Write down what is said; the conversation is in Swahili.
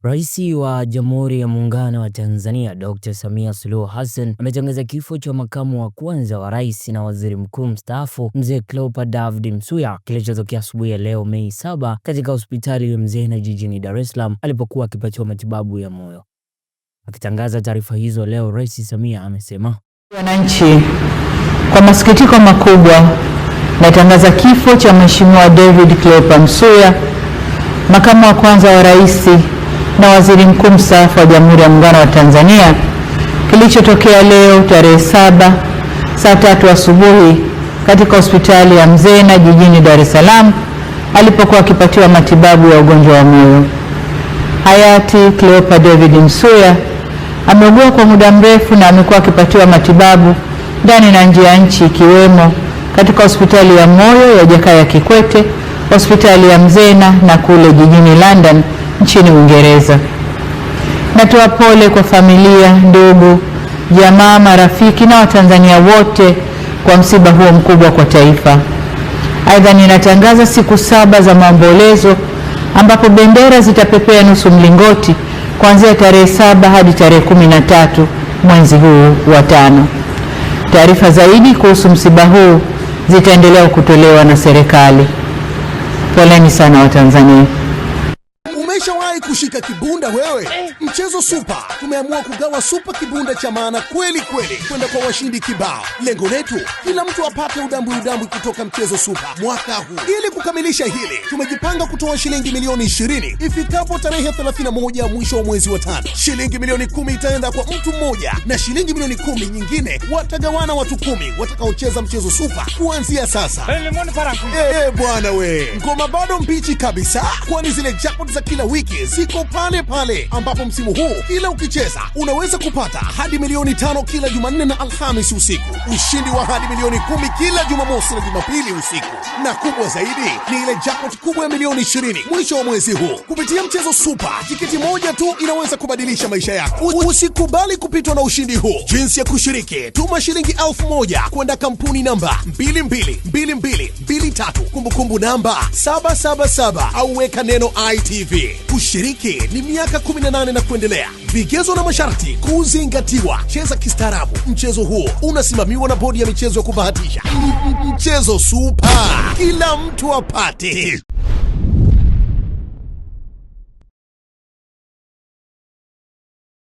Rais wa Jamhuri ya Muungano wa Tanzania Dr. Samia Suluhu Hassan ametangaza kifo cha makamu wa kwanza wa rais na waziri mkuu mstaafu Mzee Cleopa David Msuya kilichotokea asubuhi ya leo Mei 7 katika hospitali ya Mzena jijini Dar es Salaam alipokuwa akipatiwa matibabu ya moyo. Akitangaza taarifa hizo leo, Rais Samia amesema, wananchi, kwa masikitiko makubwa natangaza kifo cha Mheshimiwa David Cleopa Msuya, makamu wa kwanza wa rais na waziri mkuu mstaafu wa Jamhuri ya Muungano wa Tanzania kilichotokea leo tarehe 7 saa 3 asubuhi katika hospitali ya Mzena jijini Dar es Salaam alipokuwa akipatiwa matibabu ya ugonjwa wa moyo. Hayati Cleopa David Msuya ameugua kwa muda mrefu na amekuwa akipatiwa matibabu ndani na nje ya nchi, ikiwemo katika hospitali ya moyo ya Jakaya Kikwete, hospitali ya Mzena na kule jijini London nchini Uingereza. Natoa pole kwa familia, ndugu, jamaa, marafiki na Watanzania wote kwa msiba huo mkubwa kwa taifa. Aidha, ninatangaza siku 7 za maombolezo ambapo bendera zitapepea nusu mlingoti kuanzia tarehe 7 hadi tarehe 13 mwezi huu wa 5. Taarifa zaidi kuhusu msiba huu zitaendelea kutolewa na serikali. Poleni sana Watanzania. Umeshawahi kushika kibunda wewe? Mchezo Super tumeamua kugawa super kibunda cha maana kweli kweli kwenda kwa washindi kibao. Lengo letu kila mtu apate udambwi kutoka Mchezo Super mwaka huu. Ili kukamilisha hili, tumejipanga kutoa shilingi milioni 20 ifikapo tarehe 31 mwisho wa mwezi wa 5. Shilingi milioni 10 itaenda kwa mtu mmoja na shilingi milioni 10 nyingine watagawana watu 10 watakaocheza Mchezo Super kuanzia sasa. Bwana we, ngoma bado mbichi kabisa, kwani zile jackpot za kila wiki ziko pale pale, ambapo msimu huu kila ukicheza unaweza kupata hadi milioni 5 kila Jumanne na Alhamisi usiku, ushindi wa hadi milioni 10 kila Jumamosi na Jumapili usiku, na kubwa zaidi ni ile jackpot kubwa ya milioni 20 mwisho wa mwezi huu. Kupitia Mchezo Super, tiketi moja tu inaweza kubadilisha maisha yako. Usikubali kupitwa na ushindi huu. Jinsi ya kushiriki: tuma shilingi 1000 kwenda kampuni namba 222223, kumbukumbu namba 777 au weka neno ITV. Kushiriki ni miaka 18 na kuendelea. Vigezo na masharti kuzingatiwa. Cheza kistaarabu. Mchezo huo unasimamiwa na bodi ya michezo ya kubahatisha. Mchezo Super, kila mtu apate.